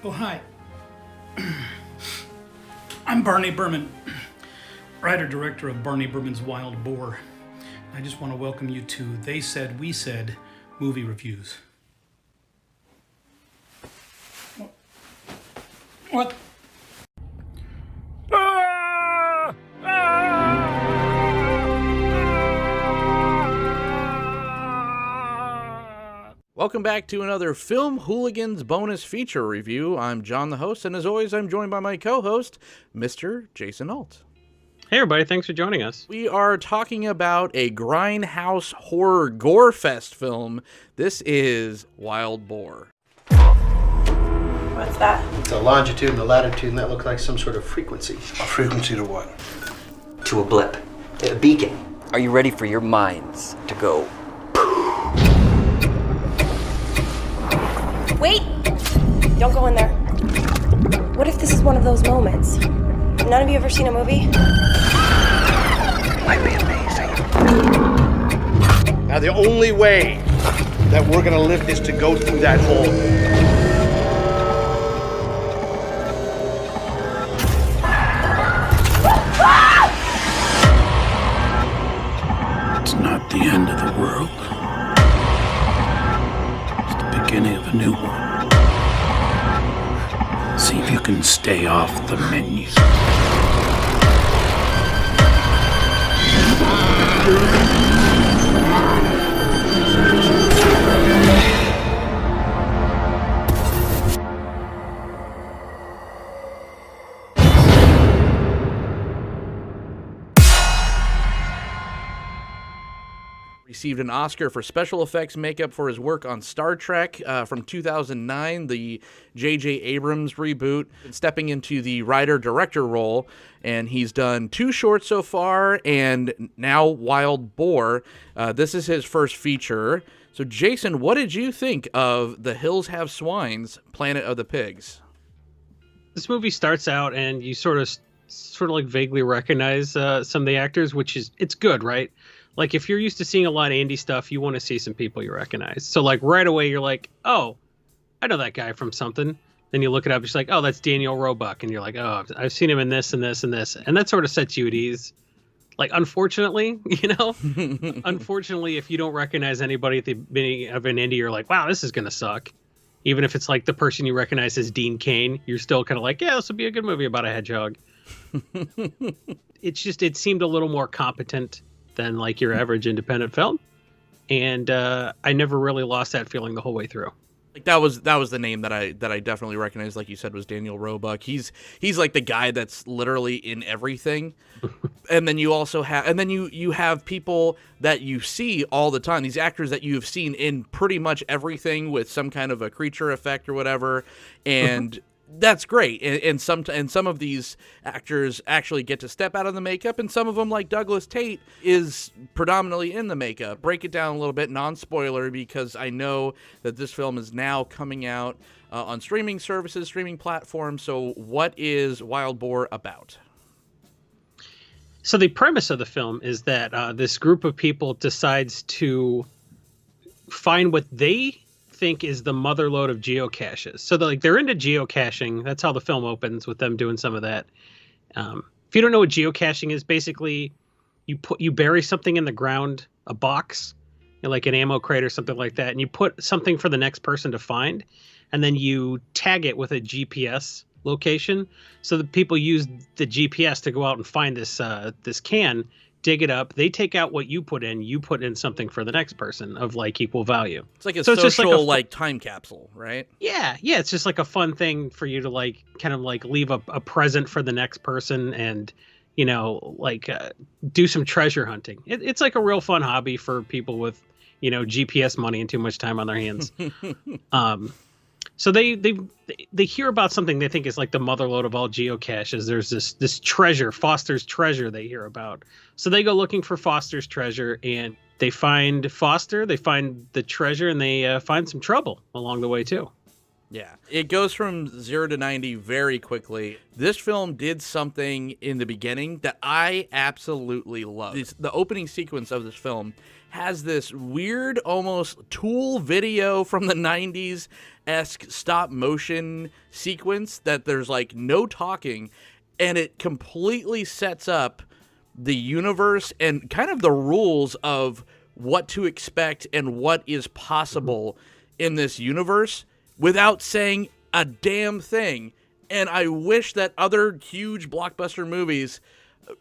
Oh, hi. I'm Barney Burman, writer-director of Barney Burman's Wild Boar. I just want to welcome you to They Said, We Said movie reviews. What? Welcome back to another Film Hooligans bonus feature review. I'm John, the host, and as always, I'm joined by my co-host, Mr. Jason Alt. Hey everybody, thanks for joining us. We are talking about a grindhouse horror gore fest film. This is Wild Boar. What's that? It's a longitude and a latitude, and that looks like some sort of frequency. A frequency to what? To a blip. A beacon. Are you ready for your minds to go? Wait! Don't go in there. What if this is one of those moments? None of you ever seen a movie? Might be amazing. Now the only way that we're gonna live is to go through that hole. It's not the end of the world. It's the beginning of a new one. See if you can stay off the menu. Received an Oscar for special effects makeup for his work on Star Trek from 2009, the J.J. Abrams reboot, stepping into the writer-director role, and he's done 2 shorts so far, and now Wild Boar. This is his first feature. So, Jason, what did you think of The Hills Have Swines, Planet of the Pigs? This movie starts out and you sort of like vaguely recognize some of the actors, which is, it's good, right? Like, if you're used to seeing a lot of indie stuff, you want to see some people you recognize. So, like, right away, you're like, oh, I know that guy from something. Then you look it up, it's like, oh, that's Daniel Roebuck. And you're like, oh, I've seen him in this and this and this. And that sort of sets you at ease. Like, unfortunately, unfortunately, if you don't recognize anybody at the beginning of an indie, you're like, wow, this is going to suck. Even if it's like the person you recognize as Dean Cain, you're still kind of like, yeah, this will be a good movie about a hedgehog. It seemed a little more competent than like your average independent film, and I never really lost that feeling the whole way through. Like that was the name that I definitely recognized. Like you said, was Daniel Roebuck. He's like the guy that's literally in everything. And then you also have you have people that you see all the time. These actors that you've seen in pretty much everything with some kind of a creature effect or whatever, and. That's great, and some of these actors actually get to step out of the makeup, and some of them, like Douglas Tate, is predominantly in the makeup. Break it down a little bit, non-spoiler, because I know that this film is now coming out on streaming services, streaming platforms. So what is Wild Boar about? So the premise of the film is that this group of people decides to find what they think is the motherlode of geocaches. So they're into geocaching. That's how the film opens, with them doing some of that. If you don't know what geocaching is, basically you bury something in the ground, a box, like an ammo crate or something like that, and you put something for the next person to find, and then you tag it with a GPS location. So the people use the GPS to go out and find this can, dig it up, they take out what you put in something for the next person of like equal value. It's like a social like time capsule, right? Yeah, it's just like a fun thing for you to like kind of like leave a present for the next person, and do some treasure hunting. It's like a real fun hobby for people with GPS money and too much time on their hands. So they hear about something they think is like the motherlode of all geocaches. There's this treasure, Foster's treasure, they hear about. So they go looking for Foster's treasure, and they find Foster, they find the treasure, and they find some trouble along the way too. Yeah, it goes from 0 to 90 very quickly. This film did something in the beginning that I absolutely love. The opening sequence of this film has this weird, almost Tool video from the 90s-esque stop motion sequence that there's like no talking, and it completely sets up the universe and kind of the rules of what to expect and what is possible in this universe without saying a damn thing. And I wish that other huge blockbuster movies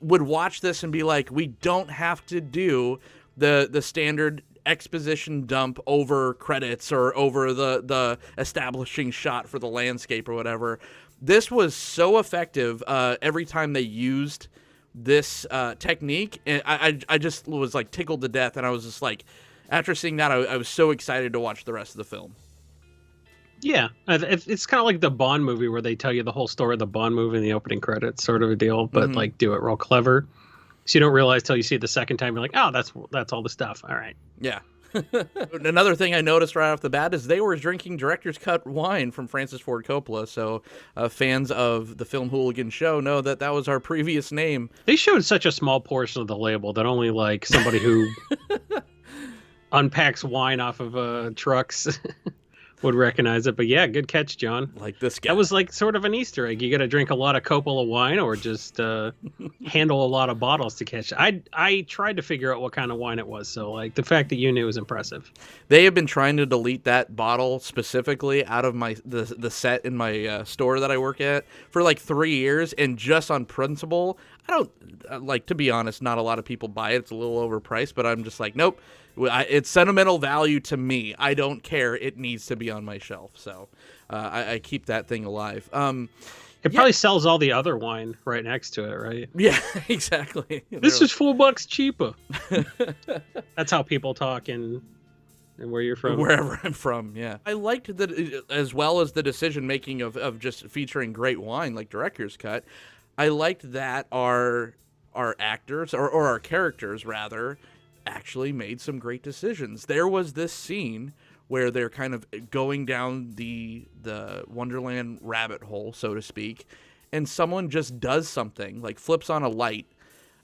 would watch this and be like, we don't have to do the standard exposition dump over credits or over the establishing shot for the landscape or whatever. This was so effective every time they used this technique, and I just was like tickled to death, and I was just like, after seeing that, I was so excited to watch the rest of the film. Yeah, it's kind of like the Bond movie where they tell you the whole story of the Bond movie in the opening credits, sort of a deal, but like do it real clever. So you don't realize till you see it the second time, you're like, oh, that's all the stuff. All right. Yeah. Another thing I noticed right off the bat is they were drinking director's cut wine from Francis Ford Coppola. So fans of the film Hooligans show know that that was our previous name. They showed such a small portion of the label that only like somebody who unpacks wine off of trucks would recognize it. But yeah, good catch, John. Like this guy. That was like sort of an Easter egg. You got to drink a lot of Coppola wine or just handle a lot of bottles to catch it. I tried to figure out what kind of wine it was. So like the fact that you knew was impressive. They have been trying to delete that bottle specifically out of the set in my store that I work at for like 3 years. And just on principle, I don't like, to be honest, not a lot of people buy it. It's a little overpriced, but I'm just like, nope. It's sentimental value to me. I don't care. It needs to be on my shelf. So I keep that thing alive. It probably sells all the other wine right next to it, right? Yeah, exactly. This is $4 cheaper. That's how people talk in where you're from. Wherever I'm from, yeah. I liked that, as well as the decision-making of just featuring great wine like director's cut. I liked that our actors, or our characters, rather, actually made some great decisions. There was this scene where they're kind of going down the Wonderland rabbit hole, so to speak, and someone just does something, like flips on a light.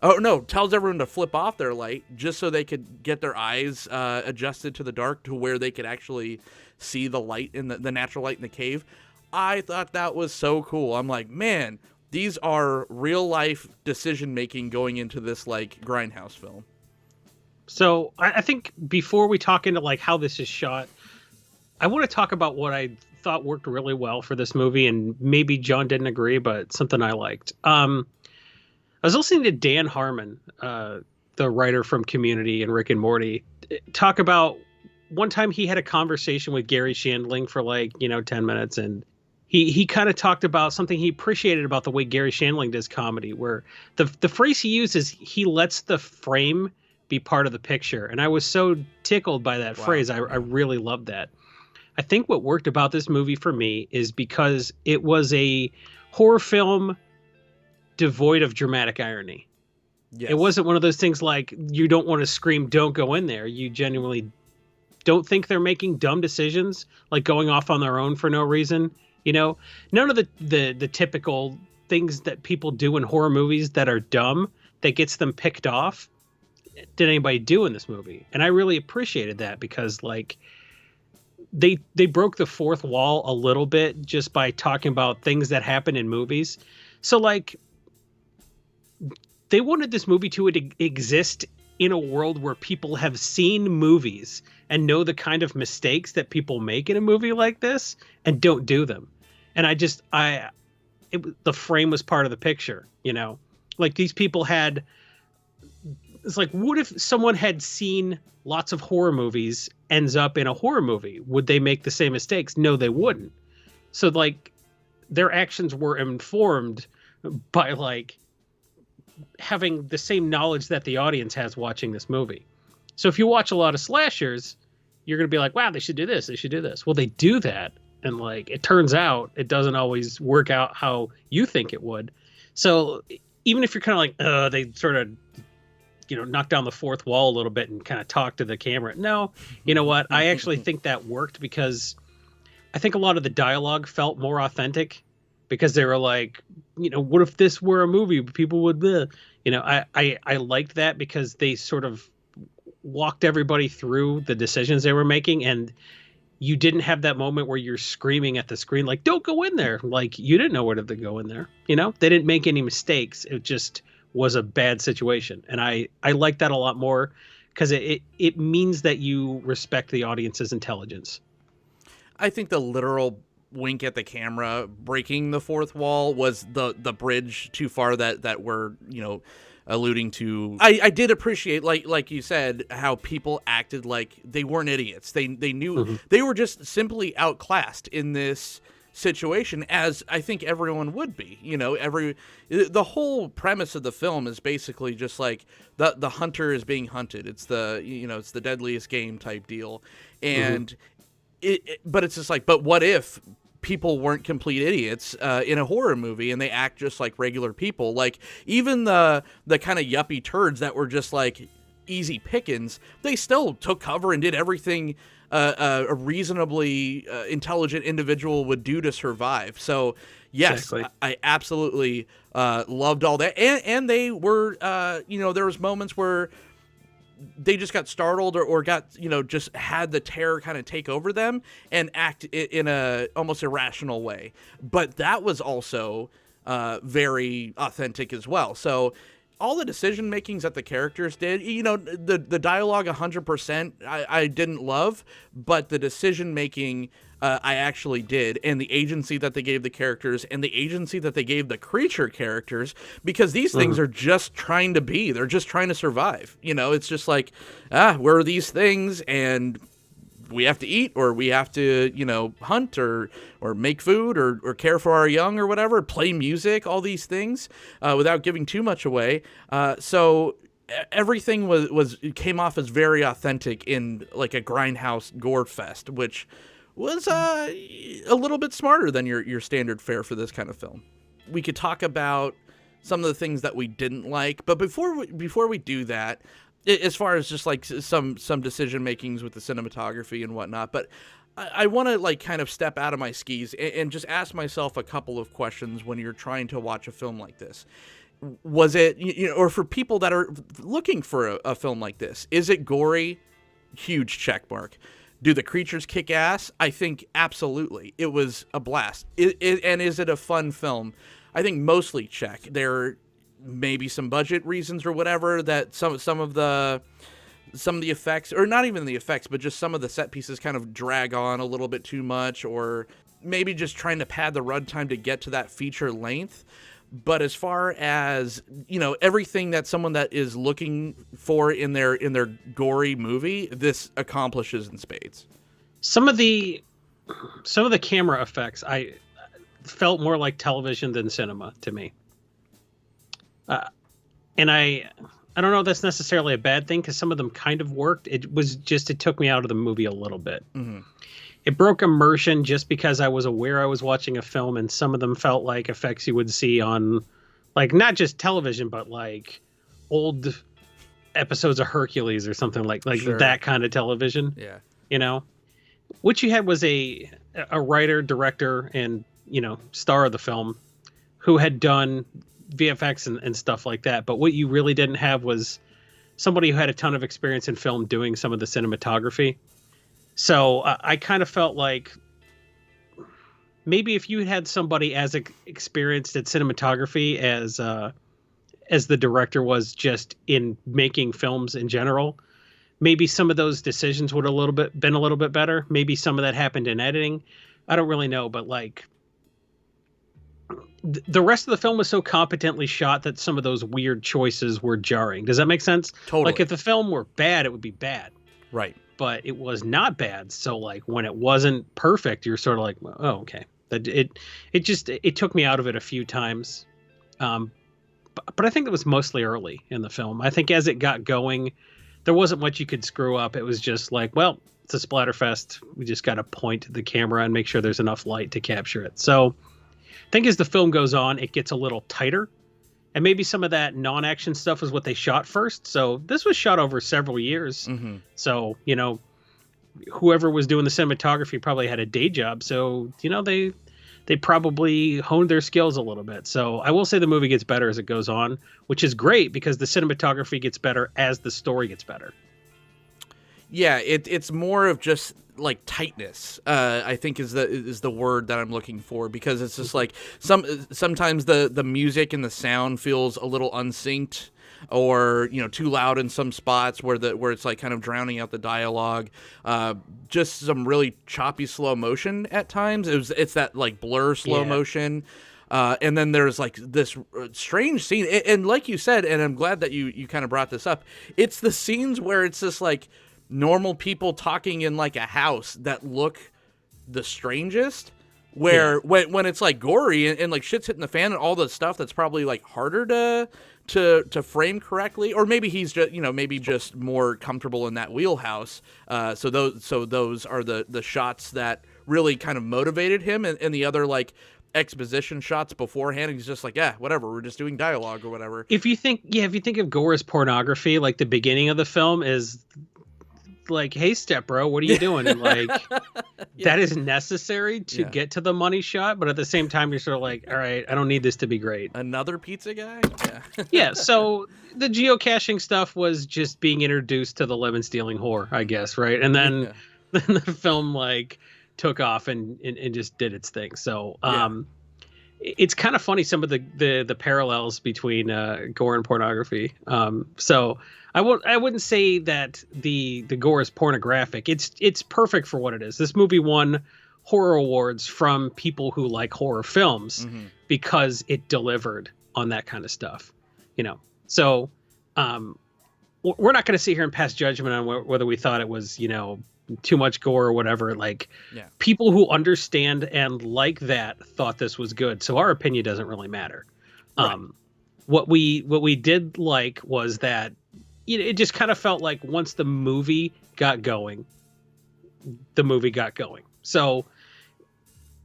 Oh, no, tells everyone to flip off their light just so they could get their eyes adjusted to the dark to where they could actually see the light, in the natural light in the cave. I thought that was so cool. I'm like, man, these are real-life decision-making going into this, like, grindhouse film. So I think before we talk into like how this is shot, I want to talk about what I thought worked really well for this movie, and maybe John didn't agree, but something I liked. I was listening to Dan Harmon, the writer from Community and Rick and Morty, talk about one time he had a conversation with Gary Shandling for 10 minutes, and he kind of talked about something he appreciated about the way Gary Shandling does comedy, where the phrase he uses, he lets the frame be part of the picture. And I was so tickled by that phrase. I really loved that. I think what worked about this movie for me is because it was a horror film devoid of dramatic irony. Yes. It wasn't one of those things like you don't want to scream, don't go in there. You genuinely don't think they're making dumb decisions, like going off on their own for no reason. None of the typical things that people do in horror movies that are dumb that gets them picked off did anybody do in this movie. And I really appreciated that because they broke the fourth wall a little bit just by talking about things that happen in movies. So they wanted this movie to exist in a world where people have seen movies and know the kind of mistakes that people make in a movie like this and don't do them. And the frame was part of the picture, like these people had. It's like, what if someone had seen lots of horror movies, ends up in a horror movie? Would they make the same mistakes? No, they wouldn't. So their actions were informed by having the same knowledge that the audience has watching this movie. So if you watch a lot of slashers, you're going to be like, wow, they should do this. They should do this. Well, they do that. And it turns out it doesn't always work out how you think it would. So even if you're kind of they sort of, knock down the fourth wall a little bit and kind of talk to the camera. No, you know what? I actually think that worked because I think a lot of the dialogue felt more authentic because they were like, what if this were a movie? People would, I liked that because they sort of walked everybody through the decisions they were making, and you didn't have that moment where you're screaming at the screen like, don't go in there. Like, you didn't know where to go in there. You know, they didn't make any mistakes. It just was a bad situation. And I like that a lot more, because it means that you respect the audience's intelligence. I think the literal wink at the camera breaking the fourth wall was the bridge too far that we're, alluding to. I did appreciate, like you said, how people acted like they weren't idiots. They knew they were just simply outclassed in this situation, as I think everyone would be. The whole premise of the film is basically just like the hunter is being hunted. It's it's the deadliest game type deal, and but it's just like, but what if people weren't complete idiots in a horror movie and they act just like regular people? Like, even the kind of yuppie turds that were just like easy pickings, they still took cover and did everything a reasonably intelligent individual would do to survive. So yes, exactly. I absolutely loved all that, and they were there was moments where they just got startled or got, just had the terror kind of take over them and act in a almost irrational way. But that was also very authentic as well. So all the decision makings that the characters did, the dialogue 100% I didn't love, but the decision making I actually did, and the agency that they gave the characters and the agency that they gave the creature characters, because these things are just trying to be, they're just trying to survive. It's just like, we're these things and we have to eat, or we have to, hunt or make food or care for our young or whatever, play music, all these things without giving too much away. So everything came off as very authentic in like a grindhouse gore fest, which was a little bit smarter than your standard fare for this kind of film. We could talk about some of the things that we didn't like, but before we do that, as far as just like some decision makings with the cinematography and whatnot, but I want to like kind of step out of my skis and just ask myself a couple of questions when you're trying to watch a film like this. Was it, or for people that are looking for a film like this, is it gory? Huge check mark. Do the creatures kick ass? I think absolutely. It was a blast. And is it a fun film? I think mostly check. There may be some budget reasons or whatever that some of the effects, or not even the effects, but just some of the set pieces kind of drag on a little bit too much, or maybe just trying to pad the runtime to get to that feature length. But as far as, everything that someone that is looking for in their gory movie, this accomplishes in spades. Some of the camera effects I felt more like television than cinema to me. And I don't know if that's necessarily a bad thing, because some of them kind of worked. It took me out of the movie a little bit. Mm-hmm. It broke immersion just because I was aware I was watching a film, and some of them felt like effects you would see on, like, not just television, but like old episodes of Hercules or something like sure. That kind of television. Yeah. What you had was a writer, director, and, star of the film who had done VFX and stuff like that. But what you really didn't have was somebody who had a ton of experience in film doing some of the cinematography. So I kind of felt like maybe if you had somebody as experienced at cinematography as the director was just in making films in general, maybe some of those decisions would been a little bit better. Maybe some of that happened in editing. I don't really know, but like the rest of the film was so competently shot that some of those weird choices were jarring. Does that make sense? Totally. Like if the film were bad, it would be bad. Right. But it was not bad. So like when it wasn't perfect, you're sort of like, oh, okay. It took me out of it a few times. But I think it was mostly early in the film. I think as it got going, there wasn't much you could screw up. It was just like, well, it's a splatterfest. We just got to point the camera and make sure there's enough light to capture it. So I think as the film goes on, it gets a little tighter. And maybe some of that non-action stuff was what they shot first. So this was shot over several years. Mm-hmm. So, whoever was doing the cinematography probably had a day job. So, they probably honed their skills a little bit. So I will say the movie gets better as it goes on, which is great because the cinematography gets better as the story gets better. Yeah, it's more of just like tightness. I think is the word that I'm looking for, because it's just like sometimes the music and the sound feels a little unsynced, or too loud in some spots where it's like kind of drowning out the dialogue. Just some really choppy slow motion at times. It's that like blur slow motion. And then there's like this strange scene, and like you said, and I'm glad that you kind of brought this up. It's the scenes where it's just like normal people talking in like a house that look the strangest, where when it's like gory and like shit's hitting the fan and all the stuff that's probably like harder to frame correctly, or maybe he's just maybe just more comfortable in that wheelhouse. So those are the shots that really kind of motivated him, and the other like exposition shots beforehand, he's just like, yeah, whatever, we're just doing dialogue or whatever. If you think of gore as pornography, like the beginning of the film is like, hey, step bro, what are you doing? And like that is necessary to get to the money shot, but at the same time you're sort of like, all right, I don't need this to be great. Another pizza guy. Yeah, so the geocaching stuff was just being introduced to the lemon stealing whore, I guess, right? And then then the film like took off and just did its thing. So it's kind of funny, some of the parallels between gore and pornography. So I wouldn't say that the gore is pornographic. It's perfect for what it is. This movie won horror awards from people who like horror films because it delivered on that kind of stuff. So we're not going to sit here and pass judgment on whether we thought it was too much gore or whatever. Like people who understand and like that thought this was good, so our opinion doesn't really matter. Right. What we did like was that it just kind of felt like once the movie got going. So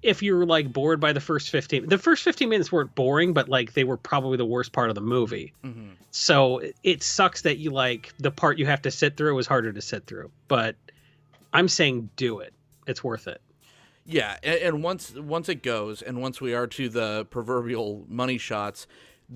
if you're like bored by the first 15 minutes weren't boring, but like they were probably the worst part of the movie. So it sucks that you like the part you have to sit through is harder to sit through, but I'm saying do it. It's worth it. Yeah, and once it goes, and once we are to the proverbial money shots,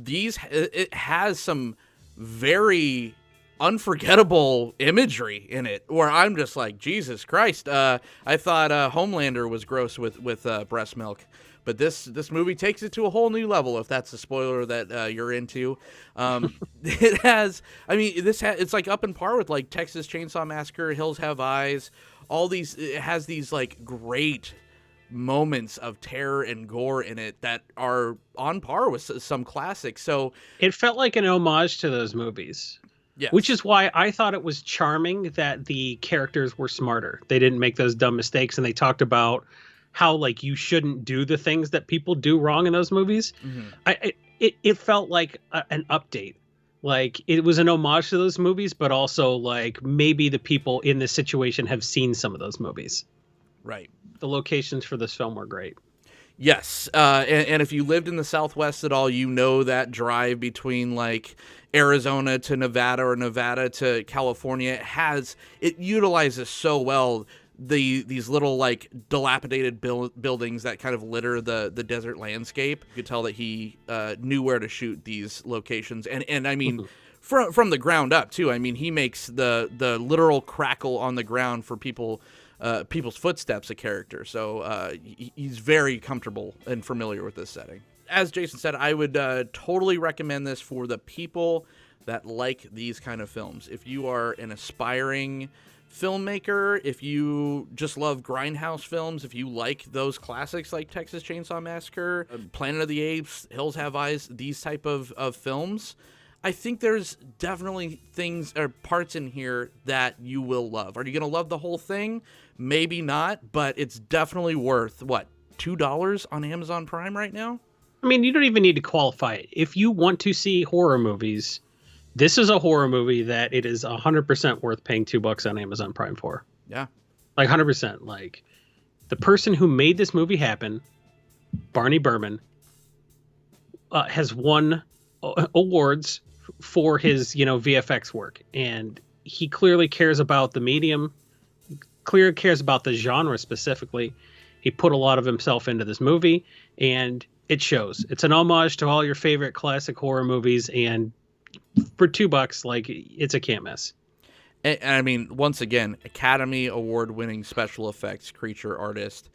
it has some very unforgettable imagery in it, where I'm just like, Jesus Christ. I thought Homelander was gross with breast milk, but this movie takes it to a whole new level, if that's the spoiler that you're into. It has, it's like up in par with like Texas Chainsaw Massacre, Hills Have Eyes, all these. It has these like great moments of terror and gore in it that are on par with some classics. So it felt like an homage to those movies. Yes. Which is why I thought it was charming that the characters were smarter. They didn't make those dumb mistakes, and they talked about how like you shouldn't do the things that people do wrong in those movies. It felt like an update. Like it was an homage to those movies, but also like maybe the people in this situation have seen some of those movies. Right. The locations for this film were great. Yes, and if you lived in the Southwest at all, that drive between like Arizona to Nevada or Nevada to California it utilizes so well these little like dilapidated buildings that kind of litter the desert landscape. You could tell that he knew where to shoot these locations, and I mean from the ground up too. I mean, he makes the literal crackle on the ground for people's footsteps a character. So he's very comfortable and familiar with this setting. As Jason said, I would totally recommend this for the people that like these kind of films. If you are an aspiring filmmaker, if you just love grindhouse films, if you like those classics like Texas Chainsaw Massacre, Planet of the Apes, Hills Have Eyes, these type of films, I think there's definitely things or parts in here that you will love. Are you going to love the whole thing? Maybe not, but it's definitely worth, $2 on Amazon Prime right now? I mean, you don't even need to qualify it. If you want to see horror movies, this is a horror movie that it is 100% worth paying $2 on Amazon Prime for. Yeah. Like 100%. Like the person who made this movie happen, Barney Burman, has won awards for his, VFX work. And he clearly cares about the medium, clearly cares about the genre specifically. He put a lot of himself into this movie, and it shows. It's an homage to all your favorite classic horror movies, and for $2, like, it's a can't miss. And I mean, once again, Academy Award-winning special effects creature artist.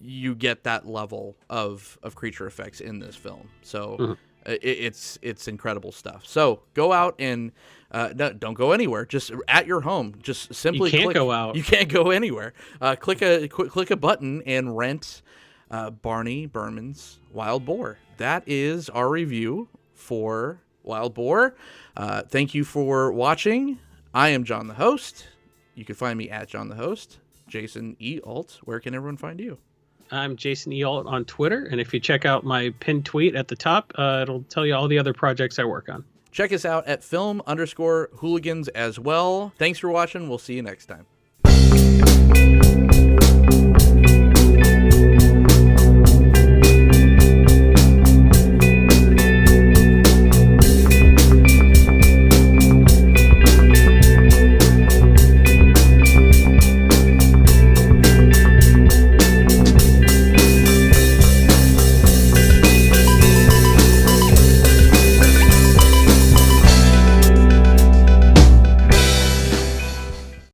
You get that level of creature effects in this film. So it's incredible stuff. So go out and don't go anywhere. Just at your home. Just simply You can't go out. You can't go anywhere. Click a button and rent Barney Burman's Wild Boar. That is our review for Wild Boar. Thank you for watching. I am John the host. You can find me at John the host. Jason E. Alt. Where can everyone find you? I'm Jason E. Alt on Twitter, and if you check out my pinned tweet at the top, it'll tell you all the other projects I work on. Check us out at film_hooligans as well. Thanks for watching. We'll see you next time.